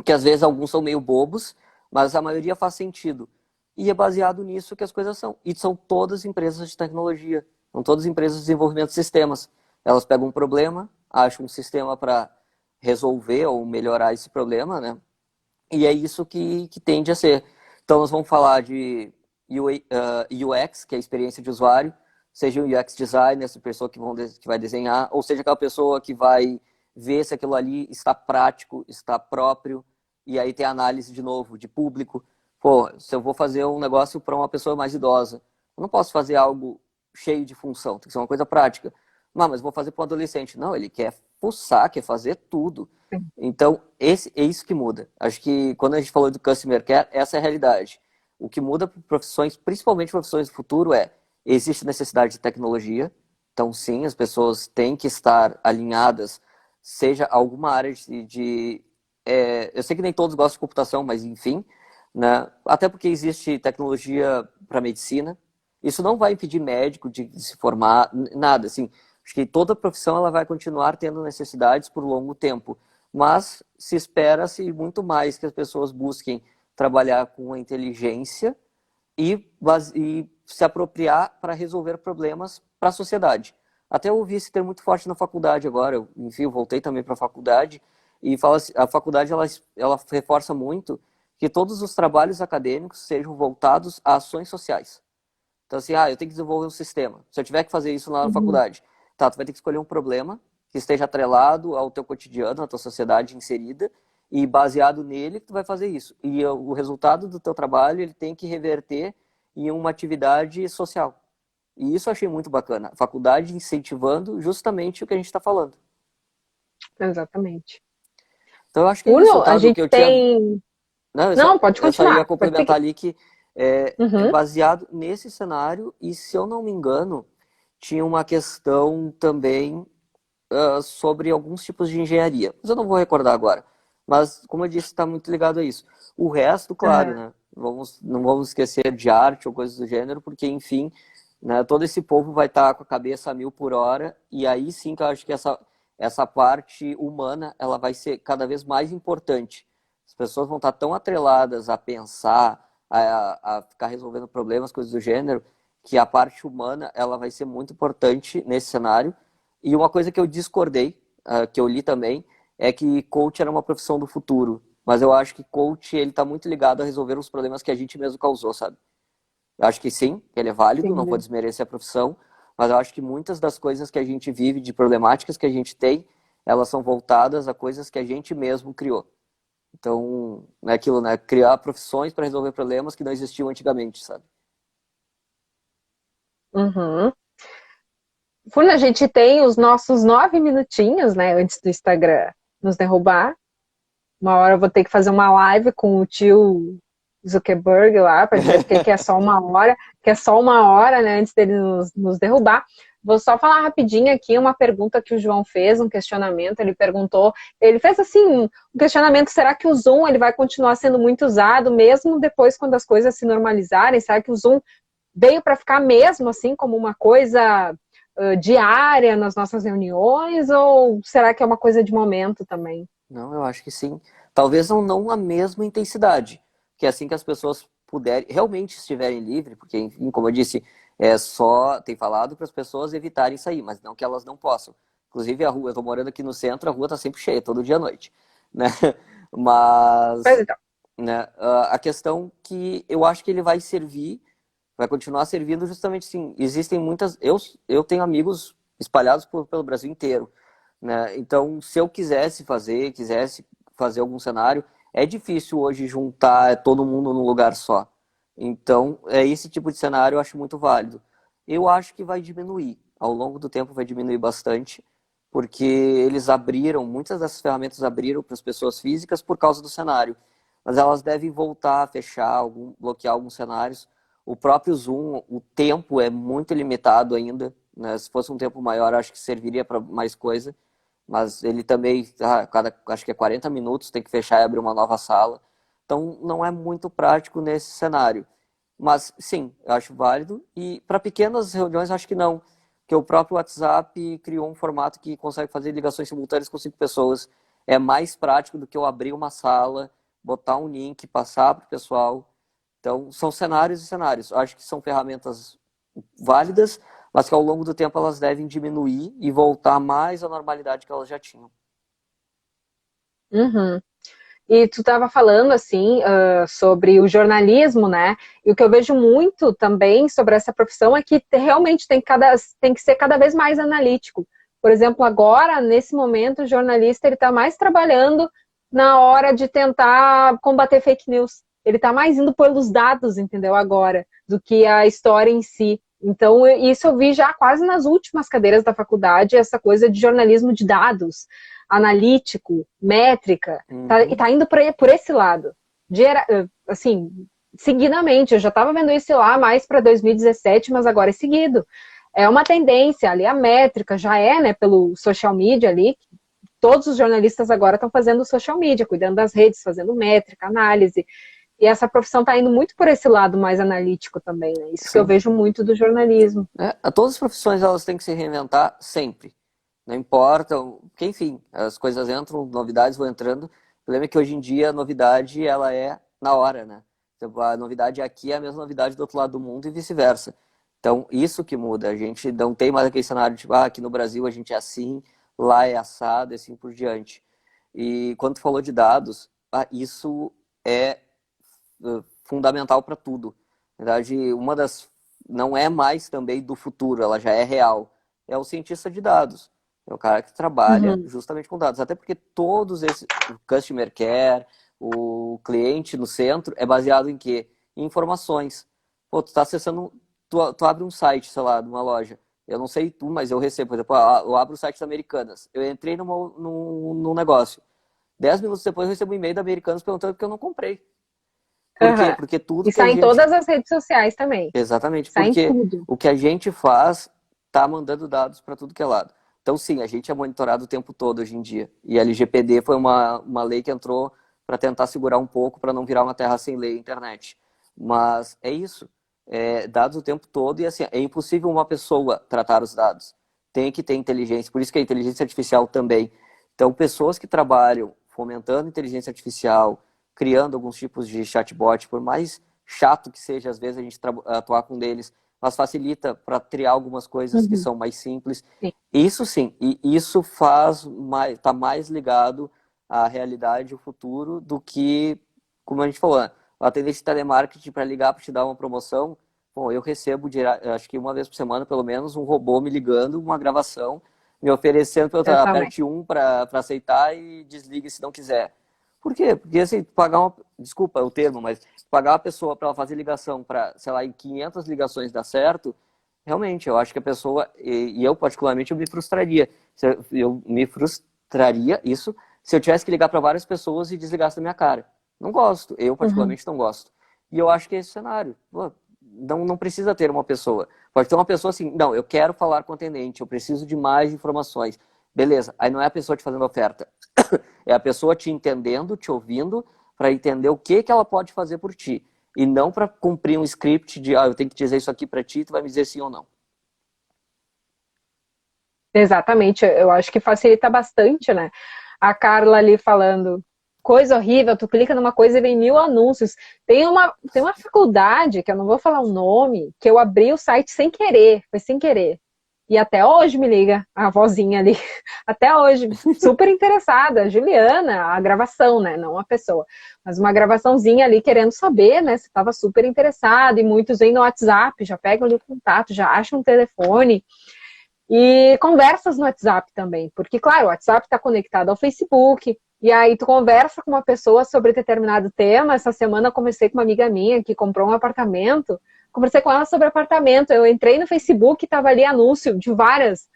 que às vezes alguns são meio bobos, mas a maioria faz sentido. E é baseado nisso que as coisas são. E são todas empresas de tecnologia, são todas empresas de desenvolvimento de sistemas. Elas pegam um problema, acham um sistema para resolver ou melhorar esse problema, né? E é isso que tende a ser. Então, nós vamos falar de UX, que é a experiência de usuário, seja um UX designer, essa pessoa que vai desenhar, ou seja aquela pessoa que vai ver se aquilo ali está prático, está próprio, e aí tem a análise de novo, de público. Pô, se eu vou fazer um negócio para uma pessoa mais idosa, eu não posso fazer algo cheio de função, tem que ser uma coisa prática. Não, mas vou fazer para um adolescente. Não, ele quer fuçar, quer fazer tudo. Então, é isso que muda. Acho que quando a gente falou do Customer Care, essa é a realidade. O que muda para profissões, principalmente profissões do futuro, existe necessidade de tecnologia. Então, sim, as pessoas têm que estar alinhadas, seja alguma área eu sei que nem todos gostam de computação, mas enfim, né? Até porque existe tecnologia para medicina. Isso não vai impedir médico de se formar, nada, assim. Acho que toda profissão ela vai continuar tendo necessidades por longo tempo, mas se espera-se muito mais que as pessoas busquem trabalhar com a inteligência e se apropriar para resolver problemas para a sociedade. Até eu ouvi esse termo muito forte na faculdade agora, eu voltei também para a faculdade, e fala assim, a faculdade ela reforça muito que todos os trabalhos acadêmicos sejam voltados a ações sociais. Então, assim, eu tenho que desenvolver um sistema. Se eu tiver que fazer isso lá na Uhum. faculdade, tá, tu vai ter que escolher um problema que esteja atrelado ao teu cotidiano, à tua sociedade inserida, e baseado nele tu vai fazer isso. E o resultado do teu trabalho, ele tem que reverter em uma atividade social. E isso eu achei muito bacana. A faculdade incentivando justamente o que a gente está falando. Exatamente. Então, eu acho que é isso, Bruno, a Otávio, o que gente eu tinha. tem. Não, Não, pode eu só ia continuar. Pode complementar seguir. ali que é Uhum. baseado nesse cenário, e se eu não me engano, tinha uma questão também sobre alguns tipos de engenharia. Mas eu não vou recordar agora. Mas, como eu disse, está muito ligado a isso. O resto, claro, Uhum. né? Não vamos esquecer de arte ou coisas do gênero, porque, enfim, né, todo esse povo vai estar com a cabeça a 1000 por hora, e aí sim que eu acho que essa parte humana ela vai ser cada vez mais importante. As pessoas vão estar tão atreladas a pensar, a ficar resolvendo problemas, coisas do gênero, que a parte humana ela vai ser muito importante nesse cenário. E uma coisa que eu discordei, que eu li também, é que coach era uma profissão do futuro. Mas eu acho que coach ele está muito ligado a resolver os problemas que a gente mesmo causou, sabe? Eu acho que sim, ele é válido, não vou Entendi. desmerecer a profissão, mas eu acho que muitas das coisas que a gente vive, de problemáticas que a gente tem, elas são voltadas a coisas que a gente mesmo criou. Então, é aquilo, né? Criar profissões para resolver problemas que não existiam antigamente, sabe? Uhum. Bruno, a gente tem os nossos 9 minutinhos, né? Antes do Instagram nos derrubar. Uma hora eu vou ter que fazer uma live com o tio Zuckerberg lá, para dizer porque que é só uma hora, que é só uma hora, né, antes dele nos derrubar. Vou só falar rapidinho aqui uma pergunta que o João fez, um questionamento. Ele perguntou, ele fez assim, um questionamento: será que o Zoom ele vai continuar sendo muito usado mesmo depois quando as coisas se normalizarem? Será que o Zoom veio para ficar mesmo assim como uma coisa diária nas nossas reuniões, ou será que é uma coisa de momento também? Não, eu acho que sim. Talvez não a mesma intensidade, que é assim que as pessoas puderem, realmente estiverem livres, porque, enfim, como eu disse, tem falado para as pessoas evitarem sair, mas não que elas não possam. Inclusive a rua, eu estou morando aqui no centro, a rua está sempre cheia, todo dia à noite, né? Mas Mas, então. né, a questão que eu acho que ele vai servir, vai continuar servindo justamente sim. Existem muitas, eu tenho amigos espalhados pelo Brasil inteiro, né? Então, se eu quisesse fazer algum cenário, é difícil hoje juntar todo mundo num lugar só. Então, esse tipo de cenário eu acho muito válido. Eu acho que vai diminuir. Ao longo do tempo vai diminuir bastante, porque eles abriram, muitas dessas ferramentas abriram para as pessoas físicas por causa do cenário. Mas elas devem voltar a fechar, bloquear alguns cenários. O próprio Zoom, o tempo é muito limitado ainda, né? Se fosse um tempo maior, acho que serviria para mais coisa, mas ele também, acho que é 40 minutos, tem que fechar e abrir uma nova sala. Então, não é muito prático nesse cenário. Mas, sim, eu acho válido. E para pequenas reuniões, acho que não. Porque o próprio WhatsApp criou um formato que consegue fazer ligações simultâneas com 5 pessoas. É mais prático do que eu abrir uma sala, botar um link, passar para o pessoal. Então, são cenários e cenários. Eu acho que são ferramentas válidas, mas que ao longo do tempo elas devem diminuir e voltar mais à normalidade que elas já tinham. Uhum. E tu estava falando assim sobre o jornalismo, né? E o que eu vejo muito também sobre essa profissão é que realmente tem que ser cada vez mais analítico. Por exemplo, agora, nesse momento, o jornalista ele está mais trabalhando na hora de tentar combater fake news. Ele está mais indo pelos dados, entendeu? Agora, do que a história em si. Então, isso eu vi já quase nas últimas cadeiras da faculdade, essa coisa de jornalismo de dados, analítico, métrica. E tá indo por esse lado. Assim, seguidamente. Eu já estava vendo isso lá mais para 2017, mas agora é seguido. É uma tendência ali, a métrica já é, né, pelo social media ali. Todos os jornalistas agora estão fazendo social media, cuidando das redes, fazendo métrica, análise. E essa profissão está indo muito por esse lado mais analítico também, né? Isso que eu Sim. vejo muito do jornalismo. Todas as profissões elas têm que se reinventar sempre. Não importa, porque enfim, as coisas entram, novidades vão entrando. O problema é que hoje em dia a novidade ela é na hora, né? Então, a novidade aqui é a mesma novidade do outro lado do mundo e vice-versa. Então, isso que muda. A gente não tem mais aquele cenário de, aqui no Brasil a gente é assim, lá é assado e assim por diante. E quando tu falou de dados, isso é fundamental para tudo. Na verdade, não é mais também do futuro, ela já é real. É o cientista de dados. É o cara que trabalha Uhum. justamente com dados. Até porque todos esses, o customer care, o cliente no centro, é baseado em quê? Em informações. Pô, tu tá acessando, tu abre um site, sei lá, de uma loja. Eu não sei tu, mas eu recebo, por exemplo, eu abro o site da Americanas. Eu entrei num negócio. 10 minutos depois eu recebo um e-mail da Americanas perguntando porque eu não comprei. Por quê? Uhum. Porque tudo E que a sai em gente. todas as redes sociais também. Exatamente, Sai em porque tudo. o que a gente faz tá mandando dados para tudo que é lado. Então, sim, a gente é monitorado o tempo todo hoje em dia. E a LGPD foi uma lei que entrou para tentar segurar um pouco, para não virar uma terra sem lei a internet. Mas é isso. Dados o tempo todo e assim, é impossível uma pessoa tratar os dados. Tem que ter inteligência, por isso que a inteligência artificial também. Então, pessoas que trabalham fomentando inteligência artificial, criando alguns tipos de chatbot, por mais chato que seja, às vezes, a gente atuar com deles, mas facilita para triar algumas coisas que Uhum. são mais simples. Sim. Isso sim, e isso tá mais ligado à realidade, ao futuro, do que, como a gente falou, né? O atendente de telemarketing para ligar para te dar uma promoção, bom, eu recebo, acho que uma vez por semana, pelo menos, um robô me ligando, uma gravação, me oferecendo para Eu eu também. aperte um para aceitar e desligue se não quiser. Por quê? Porque assim, desculpa o termo, mas pagar uma pessoa para ela fazer ligação para, sei lá, em 500 ligações dar certo, realmente, eu acho que a pessoa, e eu particularmente, eu me frustraria. Eu me frustraria isso se eu tivesse que ligar para várias pessoas e desligasse da minha cara. Não gosto, eu Uhum. particularmente não gosto. E eu acho que é esse cenário. Pô, não precisa ter uma pessoa. Pode ter uma pessoa assim, não, eu quero falar com o atendente, eu preciso de mais informações. Beleza, aí não é a pessoa te fazendo oferta. É a pessoa te entendendo, te ouvindo, para entender o que ela pode fazer por ti. E não para cumprir um script de, eu tenho que dizer isso aqui para ti, tu vai me dizer sim ou não. Exatamente, eu acho que facilita bastante, né? A Carla ali falando, coisa horrível, tu clica numa coisa e vem 1000 anúncios. Tem uma faculdade, que eu não vou falar o nome, que eu abri o site sem querer, foi sem querer. E até hoje me liga a vozinha ali, até hoje, super interessada, Juliana, a gravação, né, não a pessoa, mas uma gravaçãozinha ali querendo saber, né, se estava super interessada, e muitos vêm no WhatsApp, já pegam ali o contato, já acham um telefone, e conversas no WhatsApp também, porque, claro, o WhatsApp está conectado ao Facebook, e aí tu conversa com uma pessoa sobre determinado tema. Essa semana eu conversei com uma amiga minha que comprou um apartamento, conversei com ela sobre apartamento, eu entrei no Facebook e estava ali anúncio de várias,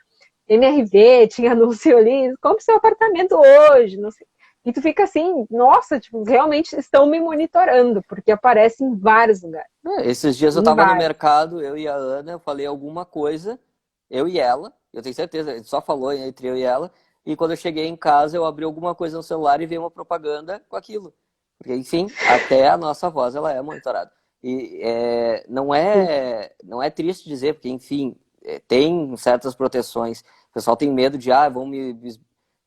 MRV, tinha anúncio ali, compre seu apartamento hoje, não sei. E tu fica assim, nossa, tipo, realmente estão me monitorando, porque aparece em vários lugares. Esses dias eu Em tava no vários. mercado, eu e a Ana, eu falei alguma coisa, eu e ela, eu tenho certeza, a gente só falou entre eu e ela, e quando eu cheguei em casa, eu abri alguma coisa no celular e veio uma propaganda com aquilo. Porque, enfim, até a nossa voz, ela é monitorada. E não é triste dizer, porque, enfim, tem certas proteções. O pessoal tem medo de,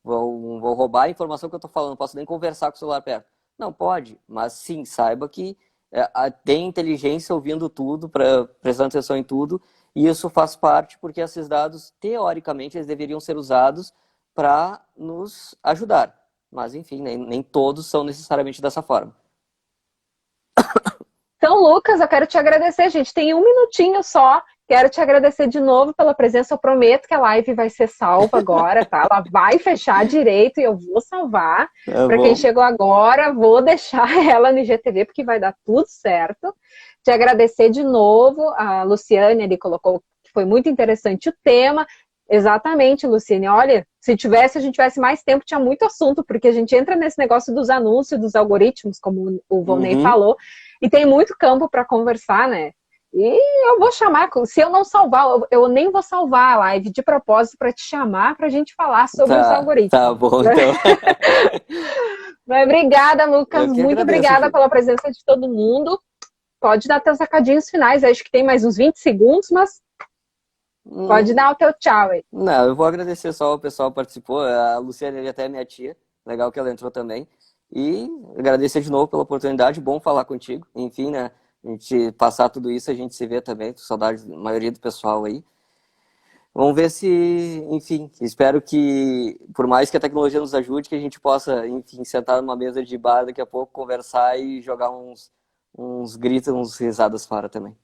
vão roubar a informação que eu tô falando, não posso nem conversar com o celular perto. Não pode, mas sim, saiba que tem inteligência ouvindo tudo, prestando atenção em tudo, e isso faz parte porque esses dados, teoricamente, eles deveriam ser usados para nos ajudar. Mas, enfim, nem todos são necessariamente dessa forma. Então, Lucas, eu quero te agradecer, gente. Tem um minutinho só. Quero te agradecer de novo pela presença. Eu prometo que a live vai ser salva agora, tá? Ela vai fechar direito e eu vou salvar. Tá Para quem bom. chegou agora, vou deixar ela no IGTV porque vai dar tudo certo. Te agradecer de novo. A Luciane ali colocou que foi muito interessante o tema. Exatamente, Luciane. Olha, se a gente tivesse mais tempo, tinha muito assunto, porque a gente entra nesse negócio dos anúncios, dos algoritmos, como o Volney falou, e tem muito campo para conversar, né? E eu vou chamar, se eu não salvar, eu nem vou salvar a live de propósito para te chamar para a gente falar sobre os Tá algoritmos. bom, então. Mas obrigada, Lucas. Eu que Muito agradeço, obrigada Ju. pela presença de todo mundo. Pode dar teus recadinhos finais, acho que tem mais uns 20 segundos, mas pode Hum, dar o teu tchau aí. Não, eu vou agradecer só o pessoal que participou. A Luciana ele até é minha tia. Legal que ela entrou também. E agradecer de novo pela oportunidade. Bom falar contigo. Enfim, né? A gente passar tudo isso, a gente se vê também. Tô saudade da maioria do pessoal aí. Vamos ver se, enfim, espero que, por mais que a tecnologia nos ajude, que a gente possa, enfim, sentar numa mesa de bar daqui a pouco, conversar e jogar uns gritos, uns risadas fora também.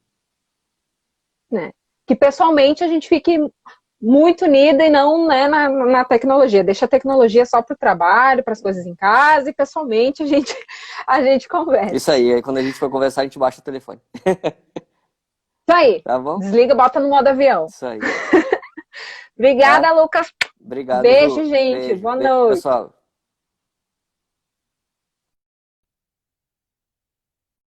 Né? Que pessoalmente a gente fique muito unida e não, né, na tecnologia. Deixa a tecnologia só para o trabalho, para as coisas em casa, e pessoalmente a gente conversa. Isso aí quando a gente for conversar, a gente baixa o telefone. Isso aí. Tá bom? Desliga, bota no modo avião. Isso aí. Obrigada, Tá? Lucas. Obrigado, Beijo, Ju. gente. Beijo. Boa Beijo, noite. pessoal.